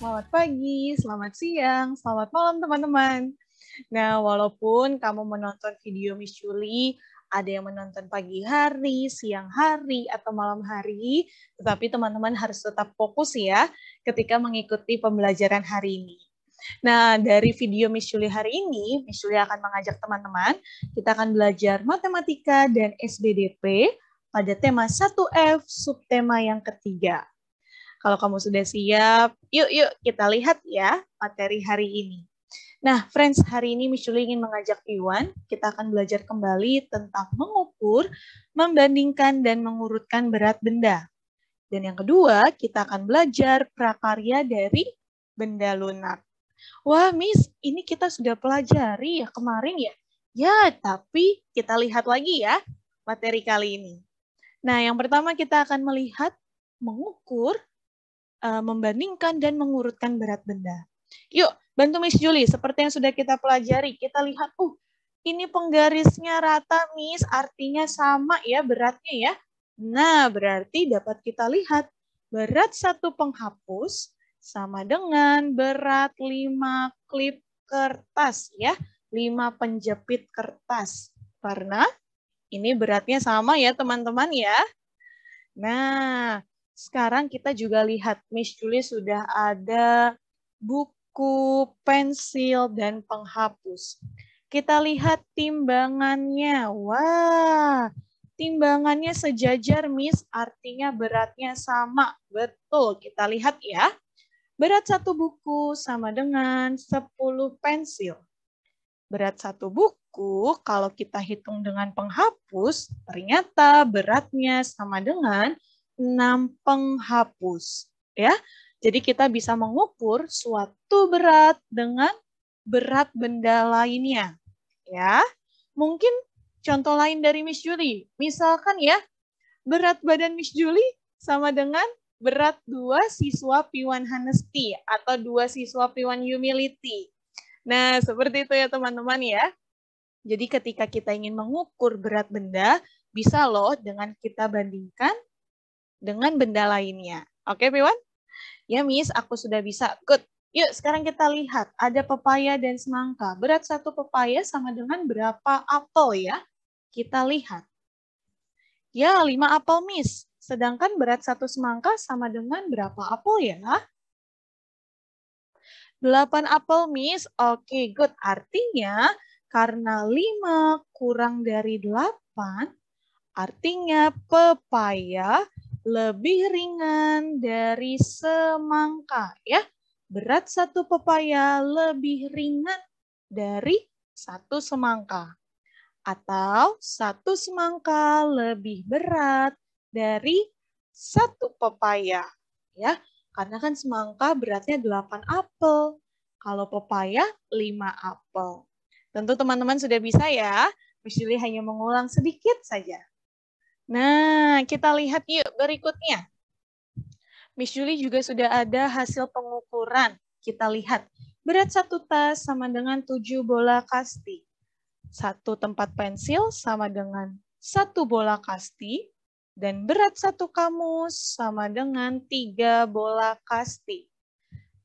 selamat pagi, selamat siang, selamat malam teman-teman. Nah, walaupun kamu menonton video Miss Julie, ada yang menonton pagi hari, siang hari, atau malam hari, tetapi teman-teman harus tetap fokus ya ketika mengikuti pembelajaran hari ini. Nah, dari video Miss Julie hari ini, Miss Julie akan mengajak teman-teman, kita akan belajar matematika dan SBDP pada tema 1F, subtema yang ketiga. Kalau kamu sudah siap, yuk kita lihat ya materi hari ini. Nah, friends, hari ini Miss Julie ingin mengajak Iwan, kita akan belajar kembali tentang mengukur, membandingkan, dan mengurutkan berat benda. Dan yang kedua, kita akan belajar prakarya dari benda lunak. Wah, Miss, ini kita sudah pelajari ya kemarin ya? Ya, tapi kita lihat lagi ya materi kali ini. Nah, yang pertama kita akan melihat mengukur, membandingkan, dan mengurutkan berat benda. Yuk, bantu Miss Julie, seperti yang sudah kita pelajari, kita lihat, ini penggarisnya rata, Miss, artinya sama ya beratnya ya. Nah, berarti dapat kita lihat, berat satu penghapus sama dengan berat 5 klip kertas ya, 5 penjepit kertas. Karena ini beratnya sama ya teman-teman ya. Nah, sekarang kita juga lihat, Miss Julie sudah ada buku, pensil, dan penghapus. Kita lihat timbangannya. Wah, timbangannya sejajar, Miss, artinya beratnya sama. Betul, kita lihat ya. Berat satu buku sama dengan 10 pensil. Berat satu buku, kalau kita hitung dengan penghapus, ternyata beratnya sama dengan 6 penghapus. Ya, jadi kita bisa mengukur suatu berat dengan berat benda lainnya. Ya, mungkin contoh lain dari Miss Julie. Misalkan ya, berat badan Miss Julie sama dengan berat 2 siswa P1 Honesty atau 2 siswa P1 Humility. Nah, seperti itu ya teman-teman ya. Jadi ketika kita ingin mengukur berat benda, bisa loh dengan kita bandingkan dengan benda lainnya. Oke, Piwan? Ya, Miss, aku sudah bisa. Good. Yuk, sekarang kita lihat. Ada pepaya dan semangka. Berat satu pepaya sama dengan berapa apel ya? Kita lihat. Ya, 5 apel, Miss. Sedangkan berat satu semangka sama dengan berapa apel ya? 8 apel, Miss. Oke, good. Artinya, karena 5 kurang dari 8, artinya pepaya lebih ringan dari semangka. Ya, berat satu pepaya lebih ringan dari satu semangka. Atau satu semangka lebih berat dari satu pepaya. Ya, karena kan semangka beratnya 8 apel. Kalau pepaya 5 apel. Tentu teman-teman sudah bisa ya. Miss Julie hanya mengulang sedikit saja. Nah, kita lihat yuk berikutnya. Miss Julie juga sudah ada hasil pengukuran. Kita lihat. Berat satu tas sama dengan 7 bola kasti. Satu tempat pensil sama dengan 1 bola kasti. Dan berat satu kamus sama dengan 3 bola kasti.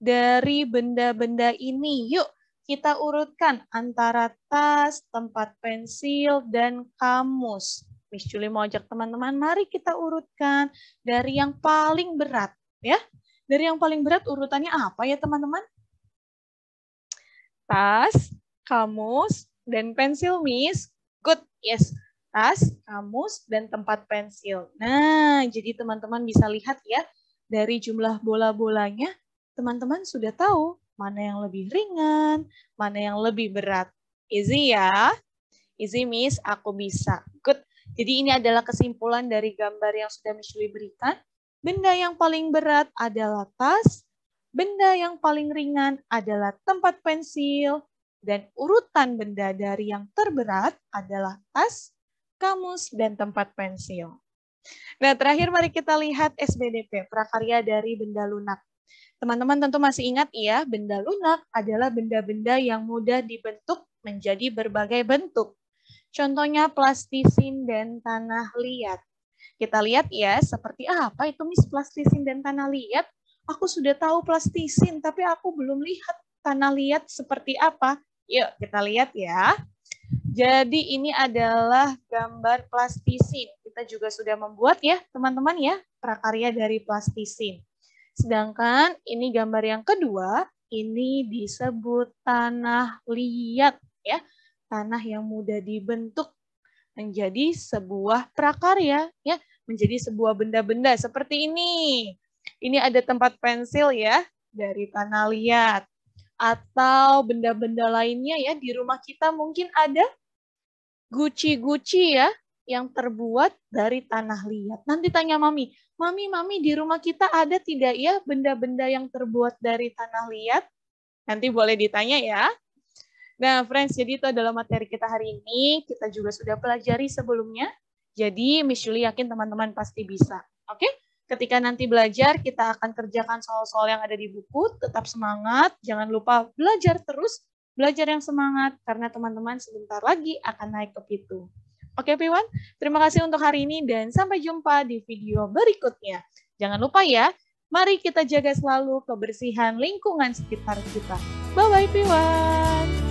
Dari benda-benda ini, yuk kita urutkan antara tas, tempat pensil, dan kamus. Miss Julie mau ajak teman-teman, mari kita urutkan dari yang paling berat. Ya, dari yang paling berat urutannya apa ya teman-teman? Tas, kamus, dan pensil, Miss. Good, yes. Tas, kamus, dan tempat pensil. Nah, jadi teman-teman bisa lihat ya, dari jumlah bola-bolanya, teman-teman sudah tahu mana yang lebih ringan, mana yang lebih berat. Easy ya? Easy, Miss, aku bisa. Good. Jadi ini adalah kesimpulan dari gambar yang sudah Miss Julie berikan. Benda yang paling berat adalah tas, benda yang paling ringan adalah tempat pensil, dan urutan benda dari yang terberat adalah tas, kamus, dan tempat pensil. Nah, terakhir mari kita lihat SBDP, prakarya dari benda lunak. Teman-teman tentu masih ingat ya, benda lunak adalah benda-benda yang mudah dibentuk menjadi berbagai bentuk. Contohnya plastisin dan tanah liat. Kita lihat ya, seperti apa itu Miss plastisin dan tanah liat? aku sudah tahu plastisin, tapi aku belum lihat tanah liat seperti apa. Yuk kita lihat ya. Jadi ini adalah gambar plastisin. Kita juga sudah membuat ya teman-teman ya prakarya dari plastisin. Sedangkan ini gambar yang kedua, ini disebut tanah liat ya. Tanah yang mudah dibentuk menjadi sebuah prakarya ya, menjadi sebuah benda-benda seperti ini. Ini ada tempat pensil ya dari tanah liat. Atau benda-benda lainnya ya, di rumah kita mungkin ada guci-guci ya yang terbuat dari tanah liat. Nanti tanya Mami, Mami di rumah kita ada tidak ya benda-benda yang terbuat dari tanah liat? Nanti boleh ditanya ya. Nah, friends, jadi itu adalah materi kita hari ini. Kita juga sudah pelajari sebelumnya. Jadi, Miss Julie yakin teman-teman pasti bisa. Oke? Ketika nanti belajar, kita akan kerjakan soal-soal yang ada di buku. Tetap semangat. Jangan lupa belajar terus. Belajar yang semangat, karena teman-teman sebentar lagi akan naik ke Pitu. Oke, everyone. Terima kasih untuk hari ini, dan sampai jumpa di video berikutnya. Jangan lupa ya, mari kita jaga selalu kebersihan lingkungan sekitar kita. Bye-bye, everyone.